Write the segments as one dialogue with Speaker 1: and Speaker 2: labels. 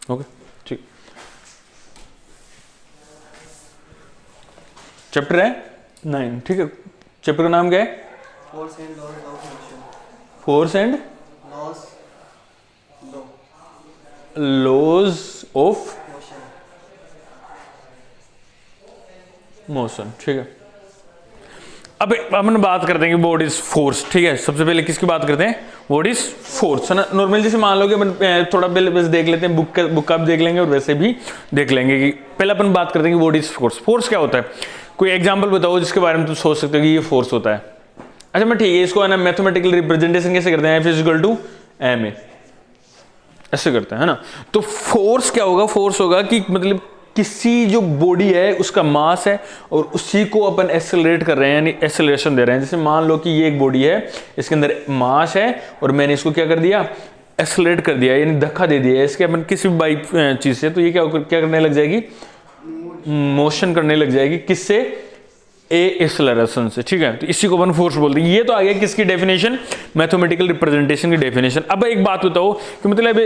Speaker 1: Okay ठीक। Chapter है 9, ठीक है। चैप्टर का नाम क्या है? Force and laws of motion, ठीक है। अब अपन बात करते हैं कि व्हाट इज फोर्स, ठीक है। सबसे पहले किसकी बात करते हैं? व्हाट इज फोर्स, है ना। नॉर्मली जैसे मान लो कि अपन थोड़ा पहले बस देख लेते हैं, बुक का भी देख लेंगे और वैसे भी देख लेंगे कि पहले अपन बात करते हैं कि व्हाट इज फोर्स। फोर्स क्या होता है? कोई एग्जांपल बताओ जिसके बारे में तुम सोच सकते हो कि ये फोर्स होता है। अच्छा मैं ठीक है, इसको है ना मैथमेटिकल रिप्रेजेंटेशन कैसे करते हैं? F=ma, ऐसे करते हैं, है ना। तो फोर्स क्या होगा? फोर्स होगा कि मतलब किसी जो बॉडी है उसका मास है और उसी को अपन एक्सेलरेट कर रहे हैं, यानी एक्सेलरेशन दे रहे हैं। जैसे मान लो कि ये एक बॉडी है, इसके अंदर मास है और मैंने इसको क्या कर दिया? एक्सेलरेट कर दिया, यानी धक्का दे दिया इसके अपन किसी भी बाइक चीज से, तो ये क्या करने लग जाएगी? मोशन करने लग जाएगी। किससे? एक्सेलरेशन से, ठीक है। तो इसी को अपन फोर्स बोलते हैं। ये तो आ गया किसकी डेफिनेशन? मैथमेटिकल रिप्रेजेंटेशन की डेफिनेशन। अब एक बात बताओ कि मतलब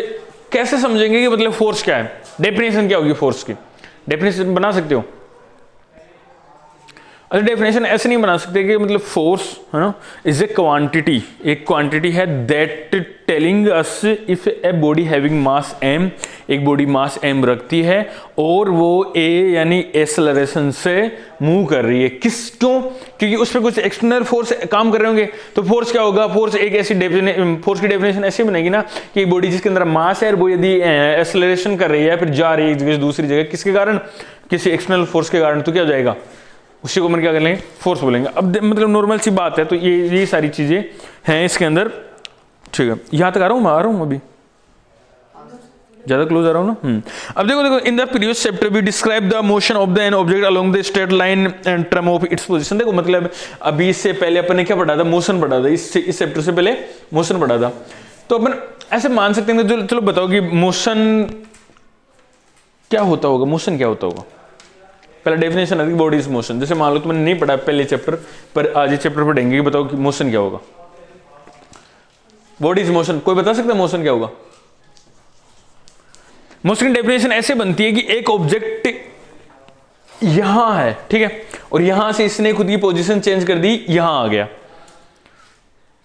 Speaker 1: कैसे समझेंगे कि मतलब फोर्स क्या है? डेफिनेशन क्या होगी फोर्स की? डेफिनेशन बना सकते हो? अच्छा डेफिनेशन ऐसे नहीं बना सकते कि मतलब फोर्स, है ना, इज ए क्वांटिटी, एक क्वांटिटी है that telling us if a body having mass m, एक बॉडी मास m रखती है और वो a यानी एक्सेलरेशन से मूव कर रही है। क्यों? क्योंकि उस पर कुछ एक्सटर्नल फोर्स काम कर रहे होंगे। तो फोर्स क्या होगा? फोर्स एक ऐसी फोर्स की डेफिनेशन ऐसी बनेगी ना कि बॉडी जिसके अंदर मास है वो यदि एक्सेलरेशन कर रही है फिर जा रही है एक जगह से दूसरी जगह, किसके कारण? किसी एक्सटर्नल फोर्स के कारण, तो क्या हो जाएगा? उसी को अपन क्या कर लेंगे? फोर्स बोलेंगे। अब मतलब नॉर्मल सी बात है, तो ये सारी चीजें हैं इसके अंदर, ठीक है। यहां तक आ रहा हूं अभी ज्यादा क्लोज आ रहा हूं ना। अब देखो in the previous chapter we describe the motion of the an object along the straight line and term of its position. देखो मतलब अभी इससे पहले अपन ने क्या पढ़ा था? मोशन पढ़ा था। इस चैप्टर से पहले मोशन पढ़ा था। तो अपन ऐसे मान सकते हैं कि चलो बताओ कि मोशन क्या होता होगा? मोशन क्या होता होगा? पहला डेफिनेशन है बॉडी इज मोशन। जैसे मान लो तुमने नहीं पढ़ा पहले चैप्टर, पर आज ये चैप्टर पढ़ेंगे कि बताओ कि मोशन क्या होगा? Body is motion. कोई बता सकता है मोशन क्या होगा? मोशन की डेफिनेशन ऐसे बनती है कि एक ऑब्जेक्ट यहां है, ठीक है, और यहां से इसने खुद की पोजीशन चेंज कर दी, यहां आ गया,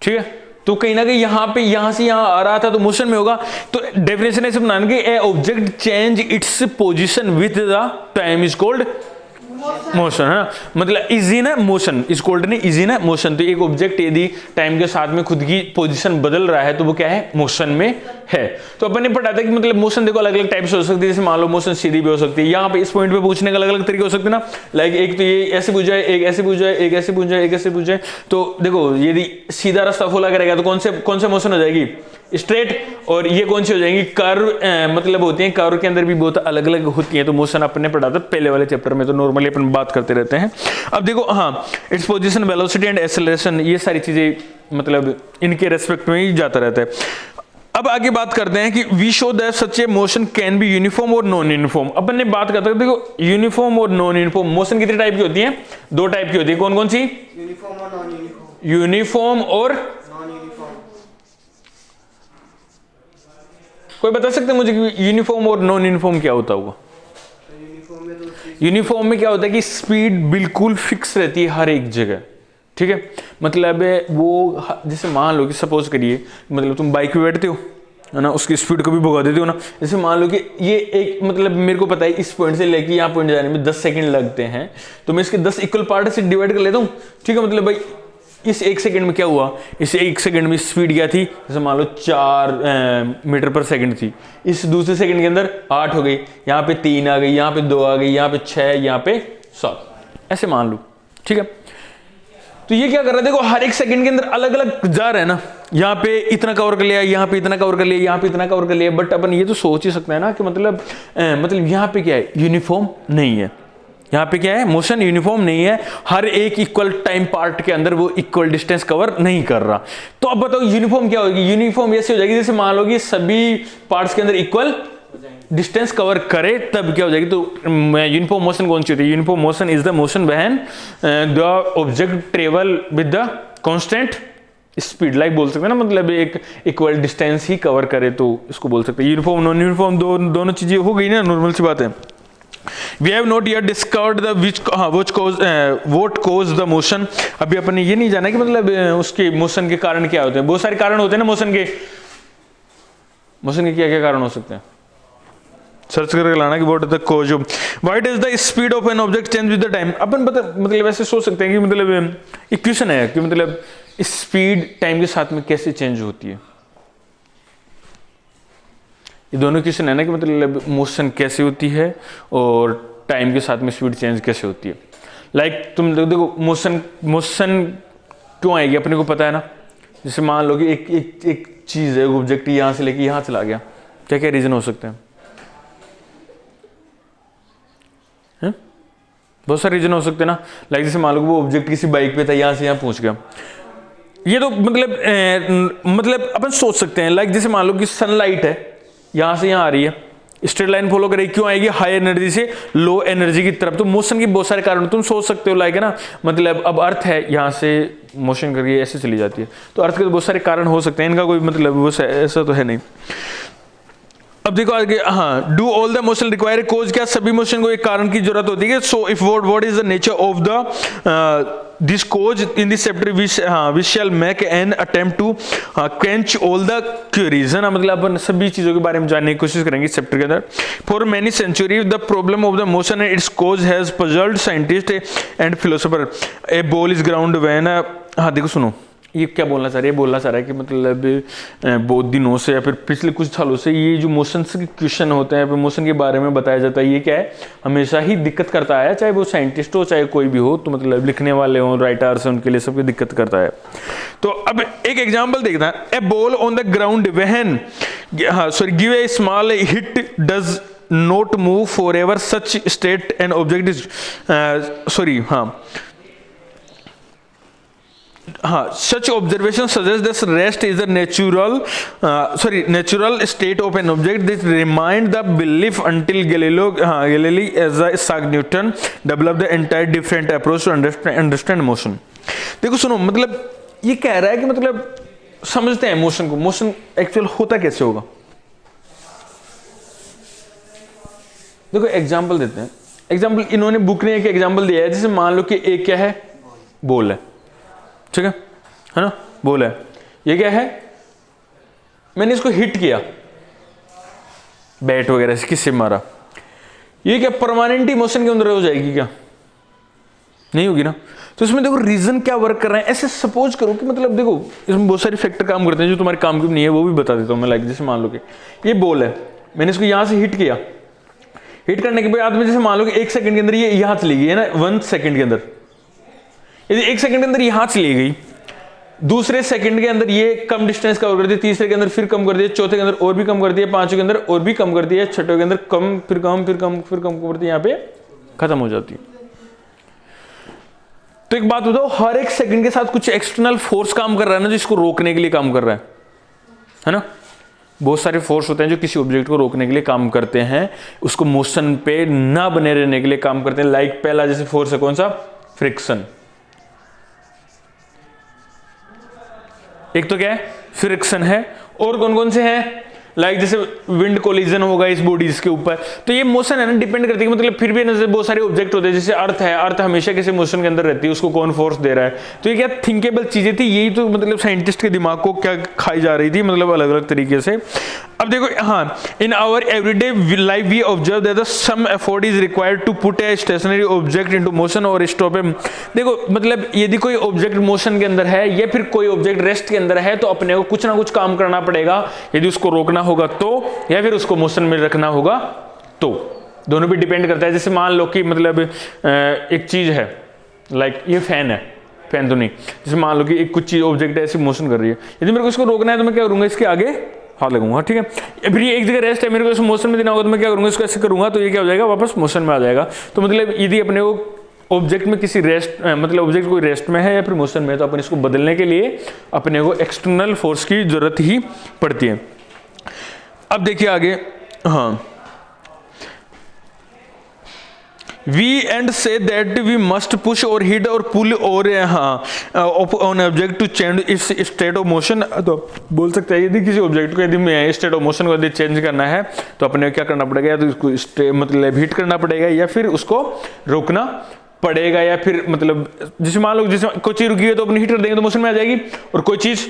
Speaker 1: ठीक है। तो कहीं ना कहीं यहां से यहां आ रहा था तो मोशन में होगा। तो डेफिनेशन ऐसे बनाने के ए object change its position with the time is called motion, है ना। मतलब इजी ना मोशन इज कॉल्ड नहीं, इजी ना मोशन। तो एक ऑब्जेक्ट यदि टाइम के साथ में खुद की पोजीशन बदल रहा है तो वो क्या है? मोशन में है। तो अपन ने पढ़ा था कि मतलब मोशन देखो अलग अलग टाइप से हो सकती है। जैसे मान लो मोशन सीधी भी हो सकती है। यहाँ पे इस पॉइंट पे पूछने का अलग अलग तरीके हो सकते हैं ना। लाइक एक तो ये ऐसे पूछ जाए, एक ऐसे पूछ जाए, एक ऐसे पूछ जाए, एक ऐसे पूछ जाए। तो देखो यदि सीधा रास्ता खोला करेगा तो कौन से मोशन हो जाएगी? स्ट्रेट। और ये कौन सी हो जाएंगी? कर्व मतलब होती है, कर्व के अंदर भी बहुत अलग अलग होती है। तो मोशन अपन ने पढ़ा था पहले वाले चैप्टर में, तो नॉर्मली अपन बात करते रहते हैं। अब देखो हाँ, its position, velocity and acceleration, ये सारी चीजें मतलब इनके रेस्पेक्ट में ही जाता रहता है। अब आगे बात करते हैं कि we show that such a motion can be uniform और नॉन यूनिफॉर्म। अपन ने बात करते हैं देखो यूनिफॉर्म और नॉन यूनिफॉर्म मोशन कितने टाइप की होती है? 2 टाइप की होती है। कौन कौन सी?
Speaker 2: यूनिफॉर्म और नॉन यूनिफॉर्म।
Speaker 1: यूनिफॉर्म और
Speaker 2: नॉन यूनिफॉर्म।
Speaker 1: कोई बता सकते हैं मुझे कि यूनिफॉर्म और नॉन यूनिफॉर्म क्या होता होगा? यूनिफॉर्म में क्या होता है कि स्पीड बिल्कुल फिक्स रहती है हर एक जगह, ठीक है। मतलब वो जैसे मान लो कि सपोज करिए मतलब तुम बाइक पे बैठते हो, है ना, उसकी स्पीड को भी भगा देते हो ना। जैसे मान लो कि ये एक मतलब मेरे को पता है इस पॉइंट से लेके यहाँ पॉइंट जाने में 10 सेकंड लगते हैं, तो मैं इसके 10 इक्वल पार्ट से डिवाइड कर लेता हूँ, ठीक है। मतलब भाई इस 1 सेकंड में क्या हुआ? इस 1 सेकंड में स्पीड क्या थी? जैसे मान लो 4 मीटर पर सेकंड थी। इस दूसरे सेकंड के अंदर 8 हो गई, यहाँ पे 3 आ गई, यहाँ पे 2 आ गई, यहाँ पे 6, यहाँ पे 7, ऐसे मान लो, ठीक है। तो ये क्या कर रहा है? देखो हर एक सेकंड के अंदर अलग अलग जा रहा है ना। यहाँ पे इतना कवर कर लिया, यहाँ पे इतना कवर कर लिया, यहाँ पे इतना कवर कर लिया। बट अपन ये तो सोच ही सकते हैं ना कि मतलब यहाँ पे क्या है? यूनिफॉर्म नहीं है। यहाँ पे क्या है? मोशन यूनिफॉर्म नहीं है। हर एक इक्वल टाइम पार्ट के अंदर वो इक्वल डिस्टेंस कवर नहीं कर रहा। तो अब बताओ यूनिफॉर्म क्या होगी? यूनिफॉर्म ऐसे हो जाएगी जैसे मान लो कि सभी पार्ट्स के अंदर इक्वल डिस्टेंस कवर करे, तब क्या हो जाएगी? तो यूनिफॉर्म मोशन कौन सी होती है? Uniform motion is the motion when the object travel with the constant speed, like बोल सकते हैं ना, मतलब एक इक्वल डिस्टेंस ही कवर करे तो इसको बोल सकते हैं। यूनिफॉर्म नॉन यूनिफॉर्म दोनों चीजें हो गई ना, नॉर्मल सी बात है। We have not yet discovered the what caused the motion। अभी अपने ये नहीं जाना कि मतलब उसके मोशन के कारण क्या होते हैं। बहुत सारे कारण होते हैं ना मोशन के क्या क्या कारण हो सकते हैं, सर्च करके लाना कि what is the cause of, what is the speed of an object change with the time. अपन मतलब ऐसे सोच सकते हैं कि मतलब इक्वेशन है कि मतलब स्पीड टाइम के साथ में कैसे चेंज होती है। ये दोनों क्वेश्चन है ना कि मतलब मोशन कैसे होती है और टाइम के साथ में स्पीड चेंज कैसे होती है। लाइक तुम देखो मोशन क्यों आएगी अपने को पता है ना। जैसे मान लो कि एक चीज है, ऑब्जेक्ट यहां से लेके यहां चला गया, क्या क्या रीजन हो सकते हैं? बहुत सारे रीजन हो सकते हैं ना। लाइक जैसे मान लो वो ऑब्जेक्ट किसी बाइक पे था, यहां से यहां पहुंच गया, ये तो मतलब अपन सोच सकते हैं। लाइक जैसे मान लो कि सनलाइट है, यहां से यहां आ रही है, स्ट्रेट लाइन फॉलो करेगी, क्यों आएगी? हाई एनर्जी से लो एनर्जी की तरफ। तो मोशन के बहुत सारे कारण तुम सोच सकते हो, लाइक है ना, मतलब अब अर्थ है, यहां से मोशन करके ऐसे चली जाती है, तो अर्थ के तो बहुत सारे कारण हो सकते हैं, इनका कोई मतलब वो ऐसा तो है नहीं। अब देखो आगे, हाँ, do all the motion require cause, क्या सभी मोशन को एक कारण की जरूरत होती है? So if what is the nature of the this cause in this chapter we shall make an attempt to quench all the queries, है ना, मतलब अपन सभी चीजों के बारे में जानने की कोशिश करेंगे इस चैप्टर के अंदर। For many century the problem of the motion and its cause has puzzled scientist and philosopher. A ball is ground when, हाँ देखो सुनो, ये क्या बोलना चाह रहा है? ये बोलना चाह रहा है कि मतलब बहुत दिनों से या फिर पिछले कुछ सालों से ये जो मोशन के क्वेश्चन होते हैं, मोशन के बारे में बताया जाता है, ये क्या है, हमेशा ही दिक्कत करता है, चाहे वो साइंटिस्ट हो चाहे कोई भी हो, तो मतलब लिखने वाले हो, राइटर्स, उनके लिए सबकी दिक्कत करता है। तो अब एक एग्जाम्पल देखना है, a ball on the ground when give a small hit does not move forever such state and object is such observation suggests that rest is the natural state of an object. This remind the belief until Galileo as Isaac Newton developed the entire different approach to understand motion। देखो सुनो, मतलब ये कह रहा है कि मतलब समझते हैं मोशन को, मोशन एक्चुअल होता कैसे होगा। देखो एग्जाम्पल देते हैं, एग्जाम्पल इन्होंने बुक ने एक एग्जाम्पल दिया है, जैसे मान लो कि एक क्या है, बॉल है, ठीक है ना, बॉल है, ये क्या है, मैंने इसको हिट किया बैट वगैरह से, किससे मारा, ये क्या परमानेंट मोशन के अंदर हो जाएगी? क्या नहीं होगी ना। तो इसमें देखो रीजन क्या वर्क कर रहे हैं। ऐसे सपोज करो कि मतलब देखो इसमें बहुत सारे फैक्टर काम करते हैं जो तुम्हारे काम की नहीं है, वो भी बता देता हूं मैं। लाइक जैसे मान लो कि ये बॉल है, मैंने इसको यहां से हिट किया, हिट करने के बाद में जैसे मान लो कि 1 सेकंड के अंदर ये यहां चली गई है ना, 1 सेकंड के अंदर, यदि 1 सेकंड के अंदर यहां चली गई, दूसरे सेकंड के अंदर ये कम डिस्टेंस कवर कर दिया, तीसरे के अंदर फिर कम कर दिया, चौथे के अंदर और भी कम कर दिया, पांचवें के अंदर और भी कम कर दिया, छठे के अंदर कम, फिर कम, फिर कम, फिर कम करती है, यहां पे खत्म हो जाती है। तो एक बात बताओ, हर एक सेकंड के साथ कुछ एक्सटर्नल फोर्स काम कर रहा है ना, जो इसको रोकने के लिए काम कर रहा है ना। बहुत सारे फोर्स होते हैं जो किसी ऑब्जेक्ट को रोकने के लिए काम करते हैं, उसको मोशन पे ना बने रहने के लिए काम करते हैं। लाइक पहला जैसे फोर्स है कौन सा, फ्रिक्शन, एक तो क्या है, फ्रिक्शन है, और कौन कौन से हैं, लाइक जैसे विंड कोलिजन होगा इस बॉडीज के ऊपर, तो ये मोशन है ना, डिपेंड करती है। मतलब फिर भी जैसे बहुत सारे ऑब्जेक्ट होते हैं, जैसे अर्थ है, अर्थ हमेशा किसी मोशन के अंदर रहती है, उसको कौन फोर्स दे रहा है। तो ये क्या थिंकेबल चीजें थी, यही तो मतलब साइंटिस्ट के दिमाग को क्या खाई जा रही थी, मतलब अलग अलग तरीके से। अब देखो, हाँ, in our everyday life we observe that some effort is required to put a stationary object into motion और स्टॉप हिम। देखो मतलब यदि कोई ऑब्जेक्ट मोशन के अंदर है या फिर कोई ऑब्जेक्ट रेस्ट के अंदर है, तो अपने को कुछ ना कुछ काम करना पड़ेगा, यदि उसको रोकना होगा तो, या फिर उसको मोशन में रखना होगा तो। दोनों पे डिपेंड करता है। जैसे मान लो कि मतलब एक चीज है, लाइक ये फैन है, फैन तो नहीं, जैसे मान लो कि एक कुछ चीज ऑब्जेक्ट है, ऐसे मोशन कर रही है, यदि मेरे को इसको रोकना है तो मैं क्या करूंगा, इसके आगे हाथ लगाऊंगा, ठीक है। फिर ये एक जगह रेस्ट है, मेरे को इसको मोशन में देना होगा तो मैं क्या करूंगा, इसको ऐसे करूंगा तो ये क्या हो जाएगा, वापस मोशन में आ जाएगा। तो मतलब यदि अपने को ऑब्जेक्ट में किसी रेस्ट, मतलब ऑब्जेक्ट कोई रेस्ट में है या फिर मोशन में है, तो अपन इसको बदलने के लिए अपने को एक्सटर्नल फोर्स की जरूरत ही पड़ती है। अब देखिए आगे, हाँ, we and say that we must push और हिट और पुल और on object to change is state of motion. तो बोल सकते हैं यदि किसी ऑब्जेक्ट को यदि स्टेट ऑफ मोशन को यदि चेंज करना है तो अपने क्या करना पड़ेगा, या तो उसको मतलब हिट करना पड़ेगा या फिर उसको रोकना पड़ेगा, या फिर मतलब जैसे मान लो जैसे कोई चीज रुकी है तो अपनी हिट कर देंगे तो मोशन में आ जाएगी, और कोई चीज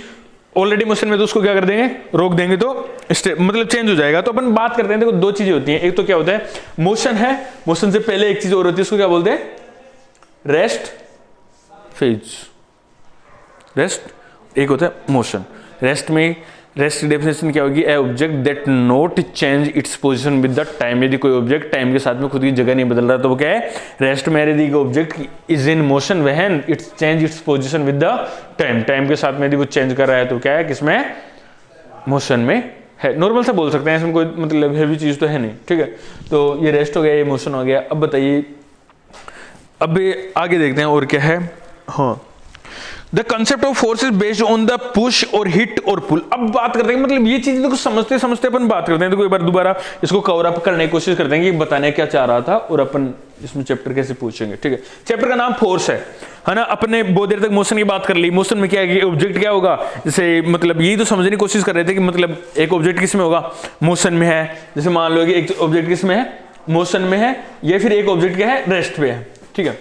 Speaker 1: ऑलरेडी मोशन में तो उसको क्या कर देंगे, रोक देंगे तो मतलब चेंज हो जाएगा। तो अपन बात करते हैं, देखो दो चीजें होती हैं, एक तो क्या होता है मोशन है, मोशन से पहले एक चीज और होती है उसको क्या बोलते हैं, रेस्ट फेज। रेस्ट एक होता है मोशन। रेस्ट की डेफिनेशन क्या होगी, ए object that not change its position with the time. यदि कोई ऑब्जेक्ट टाइम के साथ में खुद की जगह नहीं बदल रहा तो वो क्या है, रेस्ट में। यदि object is in motion when it's change its position with the time, time के साथ में यदि वो चेंज कर रहा है तो क्या है, किसमें, मोशन में है। नॉर्मल से बोल सकते हैं, इसमें कोई मतलब हैवी चीज तो है नहीं, ठीक है। तो ये रेस्ट हो गया, ये मोशन हो गया। अब बताइए, अब आगे देखते हैं और क्या है। हाँ, the concept of force is based on the push और हिट और पुल। अब बात करते हैं, मतलब ये चीजें तो समझते समझते अपन बात करते हैं, तो एक बार दोबारा इसको कवर अप करने की कोशिश करते हैं कि बताने क्या चाह रहा था और अपन इसमें चैप्टर कैसे पूछेंगे, ठीक है। चैप्टर का नाम फोर्स है ना। अपने बहुत देर तक मोशन की बात कर ली। मोशन में क्या है, ऑब्जेक्ट क्या होगा, जैसे मतलब यही तो समझने की कोशिश कर रहे थे कि मतलब एक ऑब्जेक्ट किस में होगा, मोशन में है। जैसे मान लो कि एक ऑब्जेक्ट किस में है, मोशन में है, या फिर एक ऑब्जेक्ट क्या है, रेस्ट पे है, ठीक है।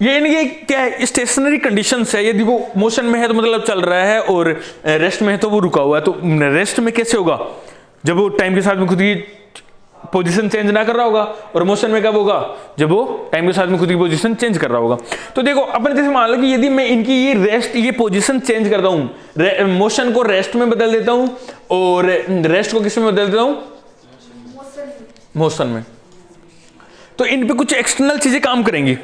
Speaker 1: ये क्या है, स्टेशनरी कंडीशंस है। यदि वो मोशन में है तो मतलब चल रहा है, और रेस्ट में है तो वो रुका हुआ है। तो रेस्ट में कैसे होगा, जब वो टाइम के साथ में खुद की पोजीशन चेंज ना कर रहा होगा, और मोशन में कब होगा, जब वो टाइम के साथ में खुद की पोजीशन चेंज कर रहा होगा। तो देखो अपन जैसे मान लो कि यदि मैं इनकी ये पोजीशन चेंज करता हूं, मोशन को रेस्ट में बदल देता हूं और रेस्ट को किस में बदल देता हूं, मोशन में, तो इन पे कुछ एक्सटर्नल चीजें काम करेंगी,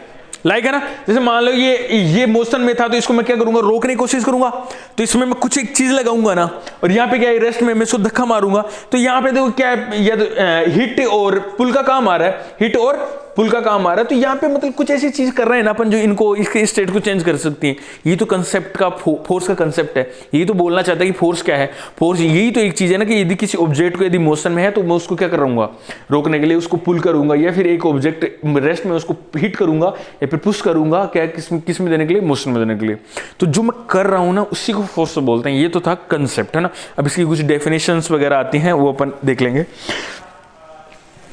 Speaker 1: लाइक है ना। जैसे मान लो ये मोशन में था तो इसको मैं क्या करूंगा, रोकने की कोशिश करूंगा, तो इसमें मैं कुछ एक चीज लगाऊंगा ना, और यहाँ पे क्या है, रेस्ट में मैं इसको धक्का मारूंगा, तो यहाँ पे देखो क्या है, या तो हिट और पुल का काम आ रहा है, हिट और पुल का काम आ रहा है। तो यहाँ पे मतलब कुछ ऐसी चीज कर रहे हैं ना अपन जो इनको इसके स्टेट को चेंज कर सकती है। ये तो कंसेप्ट का फोर्स का कंसेप्ट है, यही तो बोलना चाहता है कि फोर्स क्या है। फोर्स यही तो एक चीज है ना कि यदि किसी ऑब्जेक्ट को यदि मोशन में है तो मैं उसको क्या करूंगा, रोकने के लिए उसको पुल करूंगा, या फिर एक ऑब्जेक्ट रेस्ट में उसको हिट करूंगा या फिर पुश करूंगा, क्या किस में देने के लिए, मोशन में देने के लिए। तो जो मैं कर रहा हूं ना उसी को फोर्स बोलते हैं। ये तो था कंसेप्ट, है ना। अब इसकी कुछ डेफिनेशंस वगैरह आती हैं, वो अपन देख लेंगे।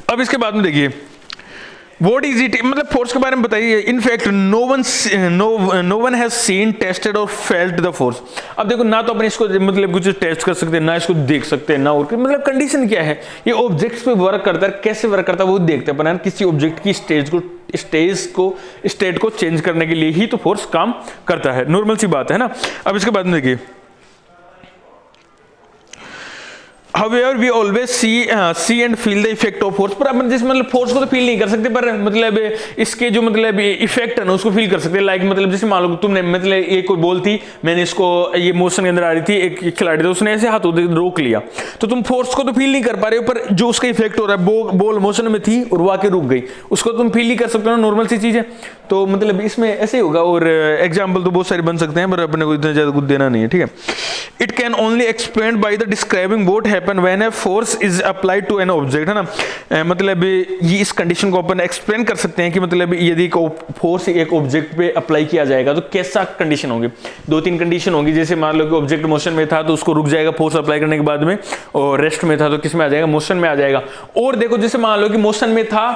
Speaker 1: अब इसके बाद में देखिए What is it, मतलब फोर्स के बारे में बताइए। In fact no one has seen, tested और फेल्ट द फोर्स। अब देखो ना तो अपन इसको मतलब कुछ टेस्ट कर सकते हैं, ना इसको देख सकते हैं, ना और मतलब कंडीशन क्या है, ये ऑब्जेक्ट्स पे वर्क करता है, कैसे वर्क करता है वो देखते हैं अपन। किसी ऑब्जेक्ट की स्टेट को चेंज करने के लिए ही तो फोर्स काम करता है, नॉर्मल सी बात है ना। अब इसके बाद में देखिए, However, we always see and feel the effect of force। पर अपन जैसे मतलब फोर्स को तो फील नहीं कर सकते, पर मतलब इसके जो मतलब इफेक्ट है ना उसको फील कर सकते हैं। लाइक मतलब जैसे मान लो तुमने मतलब ये कोई बॉल थी, मैंने इसको ये मोशन के अंदर आ रही थी, एक खिलाड़ी था उसने ऐसे हाथों से रोक लिया, तो तुम फोर्स को तो फील नहीं कर पा रहे हो, पर जो उसका इफेक्ट हो रहा है, बॉल मोशन में थी और वो आके रुक गई, उसको तुम फील ही कर सकते हो, नॉर्मल सी चीज है। तो मतलब इसमें ऐसे ही होगा, और एग्जाम्पल तो बहुत सारे बन सकते हैं, पर अपने को इतना ज्यादा कुछ देना नहीं है, ठीक है। It can only explain by the describing what happen when a force is applied to an object, है ना। मतलब ये इस कंडीशन को अपन एक्सप्लेन कर सकते हैं कि मतलब यदि फोर्स एक ऑब्जेक्ट पे अप्लाई किया जाएगा तो कैसा कंडीशन होगी। दो तीन कंडीशन होगी, जैसे मान लो कि ऑब्जेक्ट मोशन में था तो उसको रुक जाएगा फोर्स अप्लाई करने के बाद में, और रेस्ट में था तो किस में आ जाएगा, मोशन में आ जाएगा। और देखो जैसे मान लो कि मोशन में था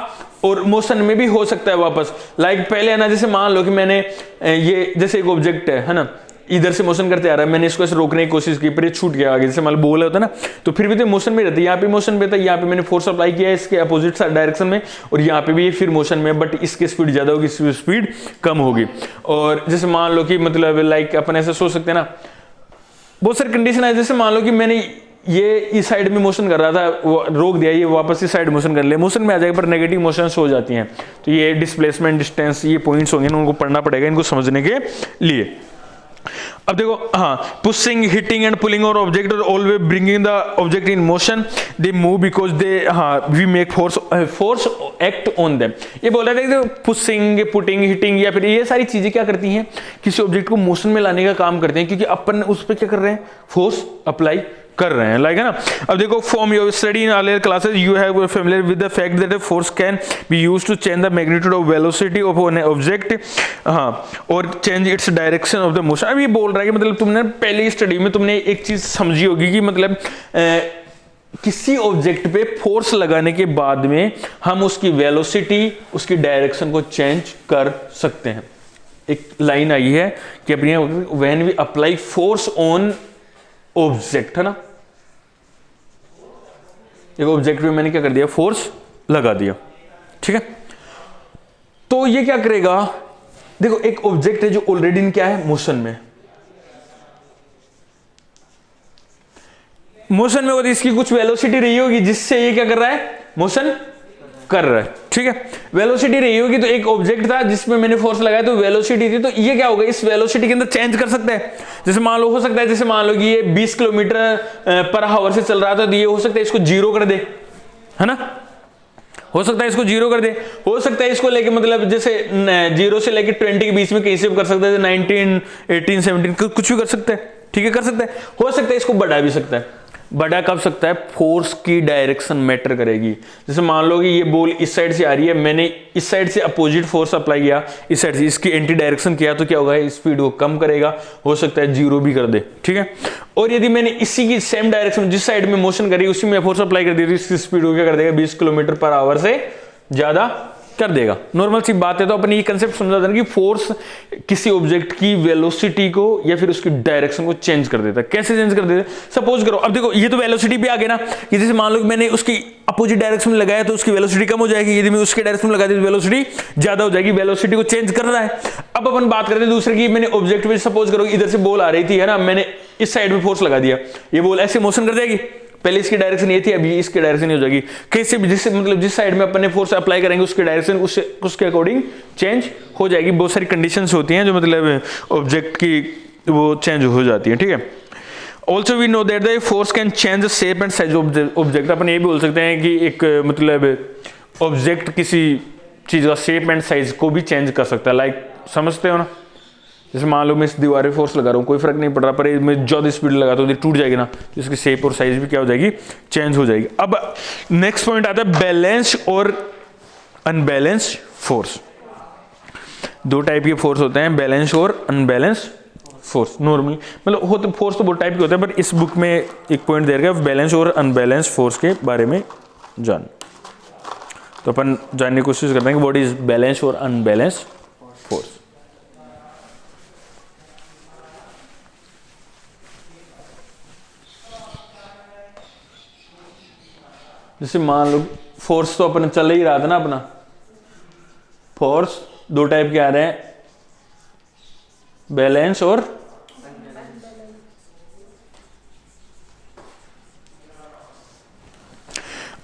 Speaker 1: और मोशन में भी हो सकता है वापस, लाइक पहले है ना, जैसे मान लो कि मैंने ये जैसे एक ऑब्जेक्ट है ना, इधर से मोशन करते आ रहा है, मैंने इसको ऐसे रोकने की कोशिश की पर ये छूट गया आगे, जैसे मान लो बॉल होता है ना, तो फिर भी तो मोशन में रहता है, यहाँ पे मोशन पे था, यहाँ पे मैंने फोर्स अप्लाई किया है इसके अपोजिट डायरेक्शन में, और यहाँ पे भी फिर मोशन में, बट इसकी स्पीड ज्यादा होगी, इसकी स्पीड कम होगी। और जैसे मान लो कि मतलब लाइक अपन ऐसे सोच सकते हैं ना, बहुत सारी कंडीशन है। जैसे मान लो कि मैंने ये इस साइड में मोशन कर रहा था, वो रोक दिया, ये वापस इस साइड मोशन कर ले, मोशन में आ जाएगा, पर नेगेटिव मोशंस हो जाती हैं। तो ये डिस्प्लेसमेंट, डिस्टेंस, ये पॉइंट्स होंगे ना, उनको पढ़ना पड़ेगा इनको समझने के लिए। अब देखो, हाँ, पुशिंग, हिटिंग एंड पुलिंग और ऑब्जेक्ट और always bringing the object in motion, they move because they, हाँ, we make force act on them. ये बोल रहा था कि पुशिंग, पुटिंग, हिटिंग या फिर ये सारी चीजें क्या करती हैं, किसी ऑब्जेक्ट को मोशन में लाने का काम करते हैं, क्योंकि अपन उस पर क्या कर रहे हैं, फोर्स अप्लाई कर रहे हैं, लाइक है ना। अब देखो, from your study in earlier classes you have familiar with the fact that force can be used to change the magnitude of velocity of an object, हाँ, और change its direction of the motion. अब ये बोल रहा है कि मतलब तुमने पहली स्टडी में तुमने एक चीज समझी होगी कि मतलब किसी ऑब्जेक्ट पे फोर्स लगाने के बाद में हम उसकी वेलोसिटी, उसकी डायरेक्शन को चेंज कर सकते हैं। एक लाइन आई है कि अपनी when we apply force on object, है ना, एक ऑब्जेक्ट पे मैंने क्या कर दिया, फोर्स लगा दिया, ठीक है। तो ये क्या करेगा, देखो एक ऑब्जेक्ट है जो ऑलरेडी क्या है, मोशन में, मोशन में, और इसकी कुछ वेलोसिटी रही होगी जिससे ये क्या कर रहा है, मोशन कर रहा है, ठीक है। वेलोसिटी रही होगी, तो एक ऑब्जेक्ट था जिसमें मैंने फोर्स लगाया तो वेलोसिटी थी, तो ये क्या होगा, इस वेलोसिटी के अंदर चेंज कर सकते हैं। जैसे मान लो, हो सकता है, जैसे मान लो कि ये 20 किलोमीटर पर आवर से चल रहा था, तो ये हो सकता है इसको जीरो कर दे, है ना, हो सकता है इसको जीरो कर दे, हो सकता है इसको लेके मतलब जैसे 0 से लेके 20 के बीच में कहीं से भी कर सकता है, 19, 18, 17 कुछ भी कर सकता है, ठीक है, कर सकता है। हो सकता है इसको बढ़ा भी सकता है। बढ़ा कब सकता है, फोर्स की डायरेक्शन मैटर करेगी। जैसे मान लो कि ये बॉल इस साइड से आ रही है, मैंने इस साइड से अपोजिट फोर्स अप्लाई किया, इस साइड से इसकी एंटी डायरेक्शन किया, तो क्या होगा, स्पीड को कम करेगा, हो सकता है जीरो भी कर दे, ठीक है। और यदि मैंने इसी की सेम डायरेक्शन जिस साइड में मोशन करी उसी में फोर्स अप्लाई कर दी, तो इसकी स्पीड को क्या कर देगा, 20 किलोमीटर पर आवर से ज्यादा कर देगा। नॉर्मल सी बात है। तो अपन ये कंसेप्ट समझा था कि फोर्स किसी ऑब्जेक्ट की वेलोसिटी को या फिर उसकी डायरेक्शन को चेंज कर देता है। कैसे चेंज कर देता है, सपोज करो, अब देखो ये तो वेलोसिटी भी आ गया ना, कि जैसे मान लो कि मैंने उसकी अपोजिट डायरेक्शन में लगाया तो उसकी वेलोसिटी कम हो जाएगी, यदि मैं उसके डायरेक्शन में लगा दी तो वेलोसिटी ज्यादा हो जाएगी। वेलोसिटी को चेंज कर रहा है। अब अपन बात करते हैं दूसरे की, मैंने ऑब्जेक्ट में सपोज करो इधर से बॉल आ रही थी, है ना, मैंने इस साइड में फोर्स लगा दिया, ये बॉल ऐसे मोशन कर जाएगी। पहले इसकी डायरेक्शन ये थी, अभी इसकी डायरेक्शन हो जाएगी। कैसे भी, जिससे मतलब जिस साइड में अपन ने फोर्स अप्लाई करेंगे उसकी डायरेक्शन उसके अकॉर्डिंग चेंज हो जाएगी। बहुत सारी कंडीशंस होती हैं जो मतलब ऑब्जेक्ट की वो चेंज हो जाती है, ठीक है। Also we know that the force can change the shape and size of object. अपन ये भी बोल सकते हैं कि एक मतलब ऑब्जेक्ट किसी चीज का शेप एंड साइज को भी चेंज कर सकता है। लाइक समझते हो ना, जैसे मान लो मैं इस दीवार पे फोर्स लगा रहा हूँ, कोई फर्क नहीं पड़ रहा, पर मैं ज्यादा स्पीड लगाता हूँ तो टूट जाएगी ना, तो इसकी शेप और साइज भी क्या हो जाएगी, चेंज हो जाएगी। अब नेक्स्ट पॉइंट आता है बैलेंस और अनबैलेंस्ड फोर्स। दो टाइप के फोर्स होते हैं, बैलेंस और अनबैलेंस फोर्स। नॉर्मली मतलब होते फोर्स तो बहुत टाइप के होते हैं, पर इस बुक में एक पॉइंट दे रखा है बैलेंस और अनबैलेंस फोर्स के बारे में जान। तो अपन जानने की कोशिश करते हैं कि व्हाट इज बैलेंस और अनबैलेंस फोर्स। जैसे मान लो फोर्स तो अपन चल ही रहा था ना, अपना फोर्स दो टाइप के आ रहे हैं, बैलेंस और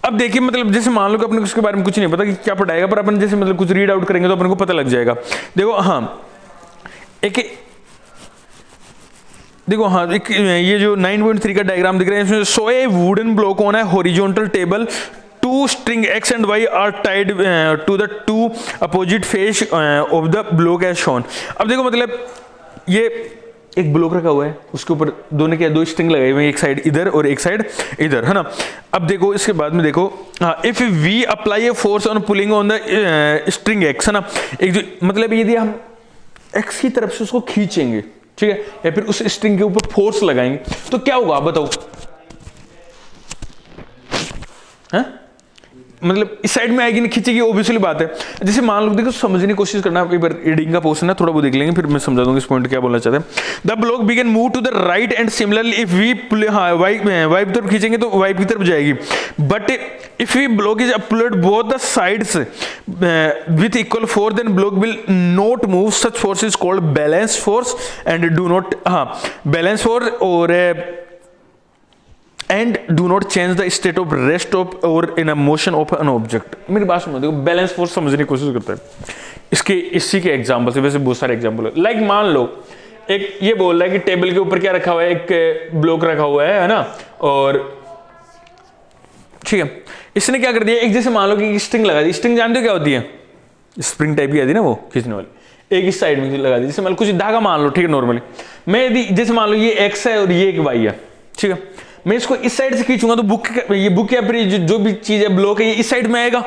Speaker 1: अब देखिए मतलब जैसे मान लो कि अपने उसके बारे में कुछ नहीं पता कि क्या पढ़ाएगा, पर अपन जैसे मतलब कुछ रीड आउट करेंगे तो अपन को पता लग जाएगा। देखो हाँ, एक देखो हाँ, एक ये जो 9.3 का डायग्राम दिख रहा है, इसमें so a wooden block on है horizontal table, two string x and y are tied to the two opposite face of the block as shown. अब देखो मतलब ये एक ब्लॉक रखा हुआ है, उसके ऊपर दोनों के दो स्ट्रिंग लगाए हुए हैं, एक साइड इधर और एक साइड इधर, है ना। अब देखो इसके बाद में देखो if we apply a force on pulling on the string x, है ना, एक जो मतलब यदि हम x की तरफ से उसको खींचेंगे, ठीक है, या फिर उस स्ट्रिंग के ऊपर फोर्स लगाएंगे तो क्या होगा बताओ, हैं? मतलब इस साइड में आएगी ना, खींचेगी, ऑब्वियसली बात है। जैसे मान लो देखो समझने की कोशिश करना, एक बार रीडिंग का पोर्शन है, थोड़ा वो देख लेंगे फिर मैं समझा दूंगा इस पॉइंट क्या बोलना चाहते हैं। The block began move to the right and similarly if we Y की तरफ खींचेंगे तो वाई की तरफ जाएगी, but if we block is applied both the sides with equal force then block will not move. Such force is called balance force and do not balance force और and do not change the state of rest of और in a motion of an object. मेरी बात सुनो, देखो balance force समझने की कोशिश करते हैं इसके इसी के एग्जांपल से, वैसे बहुत सारे एग्जांपल है। लाइक मान लो एक ये बोल रहा है कि टेबल के ऊपर क्या रखा हुआ है, एक ब्लॉक रखा हुआ है ना, और ठीक है, इसने क्या कर दिया, एक जैसे मान लो कि स्ट्रिंग लगा दी। स्ट्रिंग जानते हो क्या होती है, स्प्रिंग टाइप की आती है ना वो खींचने वाली, एक इस साइड में लगा दी, जैसे मान लो कुछ धागा मान लो, ठीक है, नॉर्मली मैं यदि जैसे मान लो ये एक्स है और ये एक वाई है, ठीक है, मैं इसको इस साइड से खींचूंगा तो ये बुक या फिर जो भी चीज है ब्लॉक है ये इस साइड में आएगा,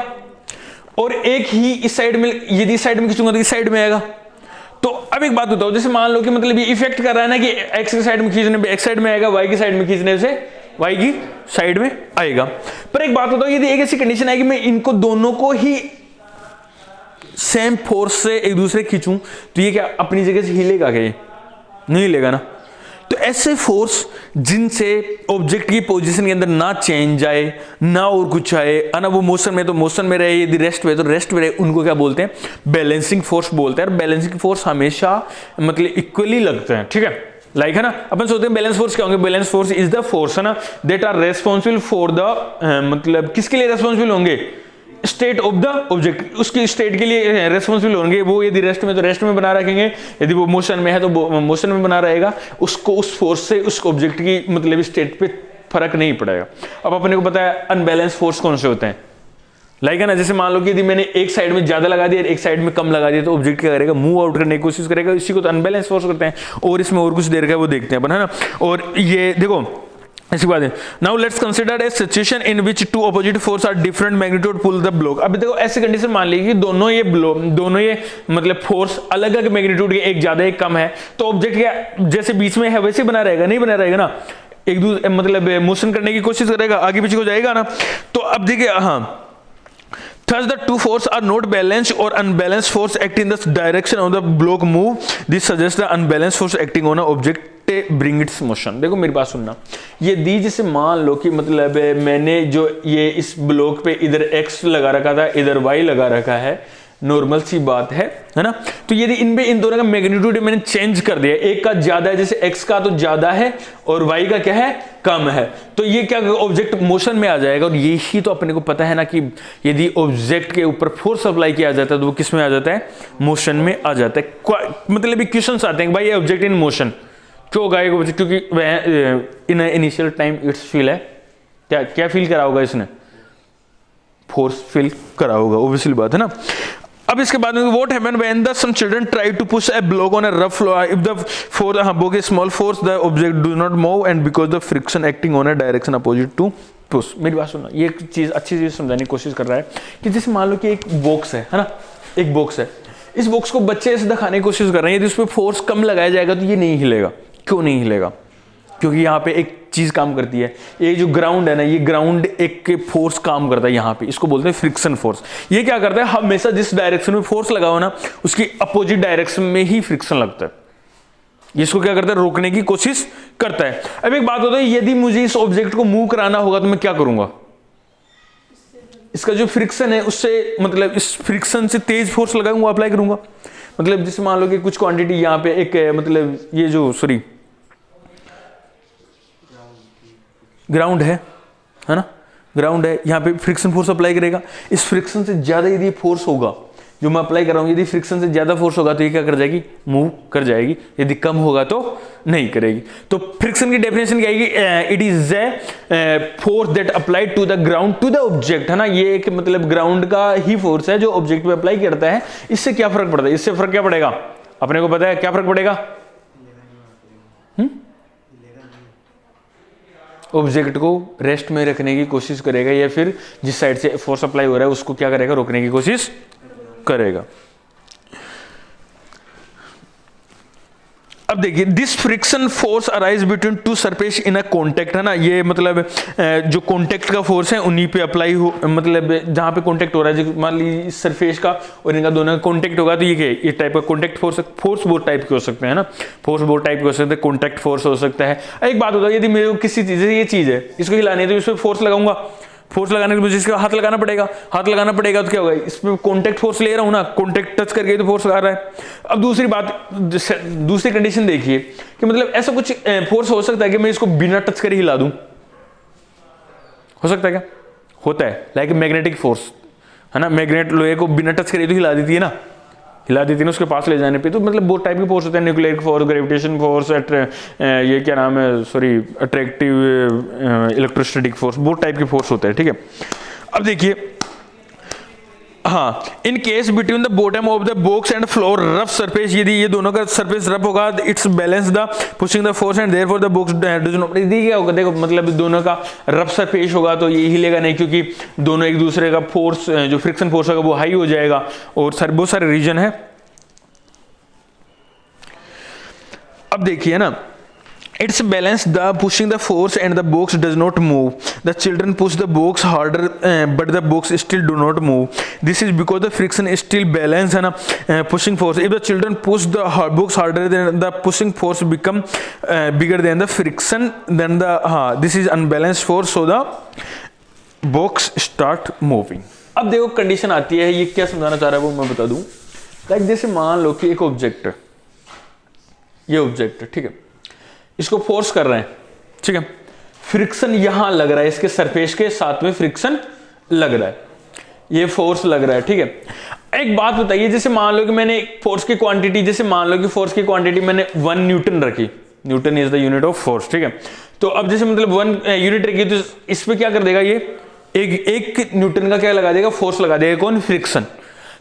Speaker 1: और एक ही इस साइड में, यदि इस साइड में खींचूंगा तो इस साइड में आएगा। तो अब एक बात बताओ, जैसे मान लो कि मतलब ये इफेक्ट कर रहा है ना कि एक्स की साइड में खींचने पे एक्स साइड में आएगा, वाई की साइड में खींचने से वाई की साइड में आएगा। पर एक बात बताओ, यदि एक ऐसी कंडीशन है कि मैं इनको दोनों को ही सेम फोर्स से एक दूसरे खींचूं तो ये क्या अपनी जगह से हिलेगा क्या? ये नहीं हिलेगा ना। तो ऐसे फोर्स जिनसे ऑब्जेक्ट की पोजीशन के अंदर ना चेंज आए, ना और कुछ आए, ना वो मोशन में तो मोशन में रहे, यदि रेस्ट में तो रेस्ट में रहे, उनको क्या बोलते हैं? बैलेंसिंग फोर्स बोलते हैं। और बैलेंसिंग फोर्स हमेशा मतलब इक्वली लगते हैं, ठीक है, लाइक है ना। अपन सोचते हैं बैलेंस फोर्स क्या होंगे? Balance force is the force है ना that are responsible for the मतलब किसके लिए रेस्पॉन्सिबल होंगे? स्टेट ऑफ द ऑब्जेक्ट, उसकी स्टेट के लिए रेस्पॉन्सिबल होंगे। वो यदि रेस्ट में तो रेस्ट में बना रखेंगे, यदि वो मोशन में है तो मोशन में बना रहेगा। उसको उस फोर्स से उस ऑब्जेक्ट की मतलब स्टेट पे फर्क नहीं पड़ेगा। अब अपने को पता है अनबैलेंस फोर्स कौन से होते हैं, लाइक है ना। जैसे मान लो कि यदि मैंने एक साइड में ज्यादा लगा दिया, एक साइड में कम लगा दिया, तो ऑब्जेक्ट क्या करेगा? मूव आउट करने की कोशिश करेगा। इसी को तो अनबैलेंस फोर्स करते हैं। और इसमें और कुछ देर का वो देखते हैं अपन, है ना। और ये देखो ऐसी बात है। Now let's consider a situation in which two opposite force are different magnitude pull the block. अब देखो ऐसी कंडीशन मान लीजिए कि दोनों ये मतलब फोर्स अलग अलग मैग्नीट्यूड के, एक ज्यादा एक कम है, तो ऑब्जेक्ट क्या जैसे बीच में है वैसे बना रहेगा? नहीं बना रहेगा ना, एक दूसरे मतलब मोशन करने की कोशिश करेगा, आगे पीछे हो जाएगा ना। तो अब देखिए, हाँ, thus the two forces are not balanced or unbalanced force act in the direction of the block move. This suggests the unbalanced force acting on an object bring its motion. देखो मेरी बात सुनना, ये दी जैसे मान लो कि मतलब मैंने जो ये इस ब्लॉक पे इधर x लगा रखा था, इधर y लगा रखा है, नॉर्मल सी बात है ना। तो यदि इन दोनों का मैग्नीट्यूड मैंने चेंज कर दिया, एक का ज्यादा है, जैसे x का तो ज्यादा है और y का क्या है? कम है, तो ये क्या ऑब्जेक्ट मोशन में आ जाएगा। और यही तो अपने को पता है ना कि यदि ऑब्जेक्ट के ऊपर फोर्स अप्लाई किया जाता है तो वो किस में आ जाता है? मोशन में आ जाता है। मतलब क्वेश्चंस आते हैं भाई ये ऑब्जेक्ट इन मोशन क्यों गाएगा? क्योंकि वह in initial time it's feel है, क्या फील करा होगा इसने? फोर्स फील करा होगा, ऑब्वियसली बात है ना। अब इसके बाद में what happened when the some children try to push a block on a rough floor, if the for bog small force the object do not move and because the friction acting on a direction opposite to push. मेरी बात सुनना, ये एक चीज अच्छी चीज समझाने की कोशिश कर रहा है कि जैसे मान लो कि एक बॉक्स है ना, एक बॉक्स है, इस बॉक्स को बच्चे ऐसे दिखाने की कोशिश कर रहे हैं, यदि उस पर फोर्स कम लगाया जाएगा तो ये नहीं हिलेगा। क्यों नहीं हिलेगा? क्योंकि यहाँ पे एक चीज काम करती है, ये जो ग्राउंड है ना, ये ग्राउंड एक फोर्स काम करता है यहाँ पे, इसको बोलते हैं फ्रिक्शन फोर्स। ये क्या करता है? हमेशा जिस डायरेक्शन में फोर्स लगा हो ना, उसकी अपोजिट डायरेक्शन में ही फ्रिक्शन लगता है। इसको क्या करता है? रोकने की कोशिश करता है। अब एक बात होता है, यदि मुझे इस ऑब्जेक्ट को मूव कराना होगा तो मैं क्या करूंगा? इसका जो फ्रिक्शन है उससे मतलब इस फ्रिक्शन से तेज फोर्स लगाऊंगा, अप्लाई करूंगा। मतलब जैसे मान लो कि कुछ क्वांटिटी यहाँ पे एक मतलब ये जो सॉरी ग्राउंड है ना, ग्राउंड है, यहाँ पे फ्रिक्शन फोर्स अप्लाई करेगा। इस फ्रिक्शन से ज्यादा यदि फोर्स होगा जो मैं अप्लाई कर रहा हूँ, यदि फ्रिक्शन से ज्यादा फोर्स होगा तो ये क्या कर जाएगी? मूव कर जाएगी। यदि कम होगा तो नहीं करेगी। तो फ्रिक्शन की डेफिनेशन क्या आएगी? It is a force that applied to the ground to the object, है ना। ये एक मतलब ग्राउंड का ही फोर्स है जो ऑब्जेक्ट पे अप्लाई करता है। इससे क्या फर्क पड़ता है? इससे फर्क क्या पड़ेगा? अपने को पता है क्या फर्क पड़ेगा? ऑब्जेक्ट को रेस्ट में रखने की कोशिश करेगा, या फिर जिस साइड से फोर्स अप्लाई हो रहा है उसको क्या करेगा? रोकने की कोशिश करेगा। अब देखिए, this friction force arise between two surface in a contact, है ना। ये मतलब जो कॉन्टेक्ट का फोर्स है उन्हीं पे अप्लाई हो, मतलब जहां पे कॉन्टेक्ट हो रहा है, मान लीजिए सरफेस का और इनका दोनों का कॉन्टेक्ट होगा तो ये क्या है? ये टाइप का कॉन्टेक्ट फोर्स। फोर्स बहुत टाइप के हो सकते हैं ना, फोर्स बहुत टाइप के हो सकते हैं, कॉन्टेक्ट फोर्स हो सकता है। एक बात होता है, यदि मेरे को किसी चीज से ये चीज है इसको हिलानी है तो इस पर फोर्स लगाऊंगा, फोर्स लगाने के लिए मुझे इसका हाथ लगाना पड़ेगा, हाथ लगाना पड़ेगा तो क्या होगा? इसमें कॉन्टेक्ट फोर्स ले रहा हूं ना, कॉन्टेक्ट टच करके तो फोर्स आ रहा है। अब दूसरी बात, दूसरी कंडीशन देखिए कि मतलब ऐसा कुछ फोर्स हो सकता है कि मैं इसको बिना टच करे हिला दूं, हो सकता है क्या? होता है, लाइक मैग्नेटिक फोर्स, है ना। मैग्नेट लोहे को बिना टच करे तो हिला देती है ना, हिला देती है ना उसके पास ले जाने पे। तो मतलब बहुत टाइप के फोर्स होते हैं, न्यूक्लियर फोर्स, ग्रेविटेशन फोर्स, ये क्या नाम है, सॉरी, अट्रैक्टिव इलेक्ट्रोस्टैटिक फोर्स, बहुत टाइप के फोर्स होते हैं, ठीक है। अब देखिए, हाँ, in case between the bottom of the box and floor rough surface, यदि ये दोनों का सरफेस रफ होगा, it's balance the pushing the force and therefore the box does not, क्या होगा देखो, मतलब दोनों का रफ सरफेस होगा तो ये हिलेगा नहीं, क्योंकि दोनों एक दूसरे का फोर्स जो फ्रिक्शन फोर्स होगा वो हाई हो जाएगा, और बहुत सारे रीजन है। अब देखिए ना, it's balanced the pushing the force and the box does not move. The children push the box harder but the box still do not move. This is because the friction is still balanced and pushing force. If the children push the box harder, then the pushing force become bigger than the friction, then the this is unbalanced force, so the box start moving. अब देखो condition आती है, ये क्या समझाना चाह रहा है वो मैं बता दूं। लाइक जैसे मान लो कि एक ऑब्जेक्ट है, ये ऑब्जेक्ट है, ठीक है, इसको फोर्स कर रहे हैं, ठीक है, फ्रिक्शन यहां लग रहा है, इसके सरफेस के साथ में फ्रिक्शन लग रहा है, ये फोर्स लग रहा है, ठीक है। एक बात बताइए, जैसे मान लो कि मैंने फोर्स की क्वांटिटी, जैसे मान लो कि फोर्स की क्वांटिटी मैंने 1 न्यूटन रखी, Newton is the unit of force, ठीक है, तो अब जैसे मतलब 1 यूनिट रखी तो इस पे क्या कर देगा, ये एक न्यूटन का क्या लगा देगा, फोर्स लगा देगा, कौन, फ्रिक्शन।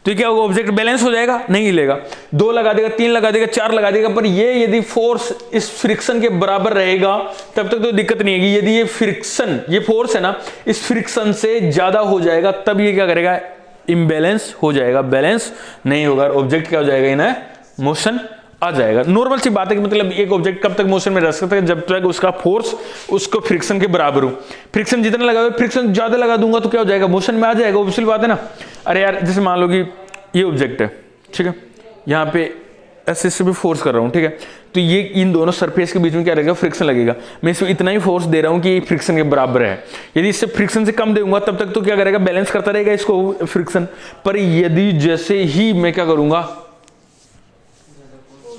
Speaker 1: तो क्या होगा, ऑब्जेक्ट बैलेंस हो जाएगा, नहीं हिलेगा, 2 लगा देगा, 3 लगा देगा, 4 लगा देगा, पर ये यदि फोर्स इस फ्रिक्शन के बराबर रहेगा तब तक तो दिक्कत नहीं है। यदि ये फ्रिक्शन, ये फोर्स है ना, इस फ्रिक्शन से ज्यादा हो जाएगा तब ये क्या करेगा, इम्बैलेंस हो जाएगा, बैलेंस नहीं होगा, ऑब्जेक्ट क्या हो जाएगा, इन्हें मोशन आ जाएगा। नॉर्मल सी बात है कि मतलब एक ऑब्जेक्ट कब तक मोशन में रह सकता है, जब तक उसका फोर्स उसको फ्रिक्शन के बराबर हो। फ्रिक्शन जितना लगा, फ्रिक्शन ज्यादा लगा दूंगा तो क्या हो जाएगा, मोशन में आ जाएगा, ऑब्वियसली बात है ना। अरे यार, जैसे मान लो कि ये ऑब्जेक्ट है, ठीक है, यहाँ पे ऐसे से भी फोर्स कर रहा हूँ, ठीक है, तो ये इन दोनों सरफेस के बीच में क्या रहेगा, फ्रिक्शन लगेगा। मैं इसमें इतना ही फोर्स दे रहा हूँ कि फ्रिक्शन के बराबर है। यदि इससे फ्रिक्शन से कम दूंगा तब तक तो क्या करेगा, बैलेंस करता रहेगा इसको फ्रिक्शन। पर यदि जैसे ही मैं क्या करूंगा,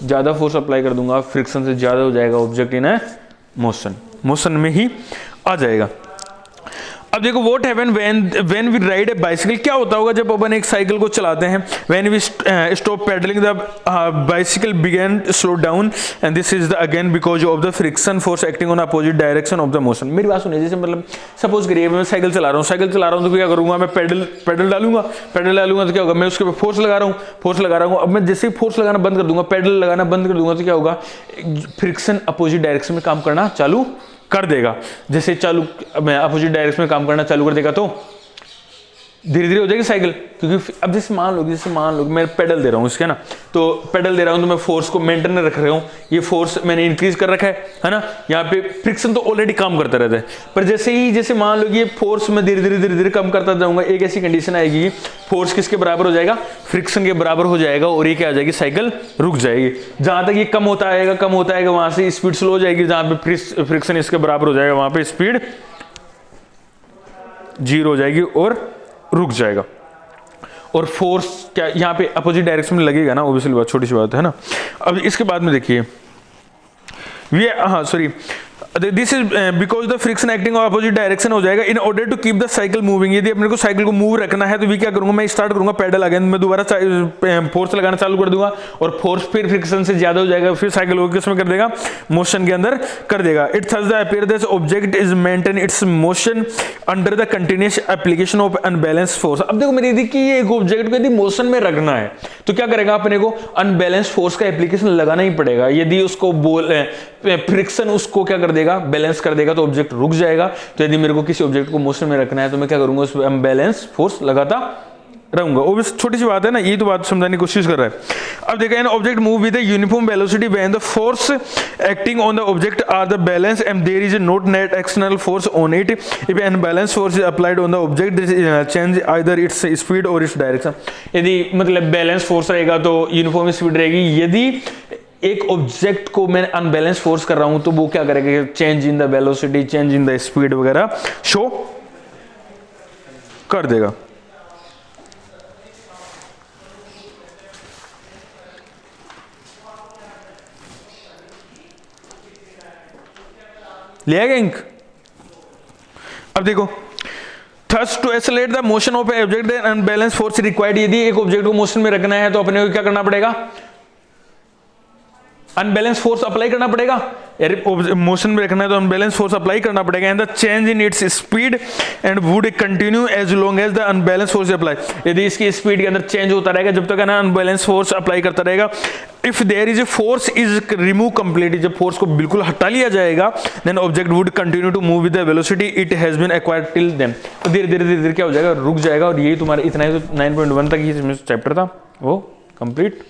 Speaker 1: ज्यादा फोर्स अप्लाई कर दूंगा, फ्रिक्शन से ज्यादा हो जाएगा, ऑब्जेक्ट इन मोशन में ही आ जाएगा। अब देखो what happen when we ride a bicycle, क्या होता होगा जब अपन एक साइकिल को चलाते हैं। When we stop pedalling the bicycle begin slow down and this is the again because of the friction force acting on opposite direction of the motion. मेरी बात सुनिए, जैसे मतलब सपोज करिए मैं साइकिल चला रहा हूँ तो क्या करूंगा, मैं पेडल डालूंगा तो क्या होगा, मैं उसके ऊपर फोर्स लगा रहा हूँ। अब मैं जैसे ही फोर्स लगाना बंद कर दूंगा, पेडल लगाना बंद कर दूंगा तो क्या होगा, फ्रिक्शन अपोजिट डायरेक्शन में काम करना चालू कर देगा। जैसे मैं अपोजिट डायरेक्शन में काम करना चालू कर देगा तो धीरे धीरे हो जाएगी साइकिल, क्योंकि अब जैसे मान लो मैं पेडल दे रहा हूँ इसके ना, तो पेडल दे रहा हूँ तो मैं फोर्स को मेंटेन रख रहा हूँ, ये फोर्स मैंने इंक्रीज कर रखा है ना, यहाँ पे फ्रिक्शन तो ऑलरेडी काम करता रहता है। पर जैसे मान लो कि ये फोर्स मैं धीरे धीरे कम करता जाऊंगा, एक ऐसी कंडीशन आएगी फोर्स किसके बराबर हो जाएगा, फ्रिक्शन के बराबर हो जाएगा, और ये क्या आ जाएगी, साइकिल रुक जाएगी। जहां तक ये कम होता आएगा वहां से स्पीड स्लो हो जाएगी, जहां पे फ्रिक्शन इसके बराबर हो जाएगा वहां पे स्पीड 0 हो जाएगी और रुक जाएगा। और फोर्स क्या यहाँ पे अपोजिट डायरेक्शन में लगेगा ना, ऑब्वियसली बात, छोटी सी बात है ना। अब इसके बाद में देखिए this is because the friction acting on opposite direction हो जाएगा in order to keep the cycle moving. यदि अपने को साइकिल को मूव रखना है तो भी क्या करूंगा, मैं स्टार्ट करूंगा पेडल अगेन, मैं दोबारा फोर्स लगाना चालू कर दूंगा और फोर्स फिर फ्रिक्शन से ज्यादा हो जाएगा, फिर साइकिल को किसमें कर देगा, मोशन के अंदर कर देगा। It thus the appear that object is maintain its motion under the continuous application of unbalance force. अब देखो मेरी यदि कि ये एक ऑब्जेक्ट को यदि मोशन में रखना है तो क्या करेगा, अपने को अनबैलेंस फोर्स का एप्लीकेशन लगाना ही पड़ेगा। यदि उसको फ्रिक्शन उसको क्या कर देगा, बैलेंस कर देगा तो ऑब्जेक्ट रुक जाएगा। तो यदि मेरे को किसी ऑब्जेक्ट को मोशन में रखना है तो मैं क्या करूंगा, उस पर अनबैलेंस फोर्स लगाता रहूंगा। वो बस छोटी सी बात है ना, यही तो बात समझाने की कोशिश कर रहा है। अब देखा, an object move with uniform velocity when the force acting on the object are the balance and there is not net external force on it. If an balance force is applied on the object change either its speed और its direction. यदि मतलब balance force रहेगा तो uniform speed रहेगी। यदि एक object को मैं अनबैलेंस फोर्स कर रहा हूं तो वो क्या करेगा, change in the velocity, change in the speed वगैरह शो कर देगा। लिया गया इंक। अब देखो, thus to accelerate the motion of object the unbalance force required. यदि एक ऑब्जेक्ट को मोशन में रखना है तो अपने को क्या करना पड़ेगा, अनबैलेंस फोर्स अप्लाई करना पड़ेगा यार, मोशन में रखना है तो अनबैलेंस फोर्स अप्लाई करना पड़ेगा। And the change in its speed and would continue as long as the unbalance force apply. यदि इसकी स्पीड के अंदर चेंज होता रहेगा जब तक है ना अनबैलेंस फोर्स अप्लाई करता रहेगा। If there is a force is remove completely, जब फोर्स को बिल्कुल हटा लिया जाएगा, then object would continue to move with the velocity it has been acquired till then. तो धीरे धीरे धीरे धीरे क्या हो जाएगा, रुक जाएगा। और यही तुम्हारा इतना ही तो 9.1 तक ही चैप्टर था वो कंप्लीट।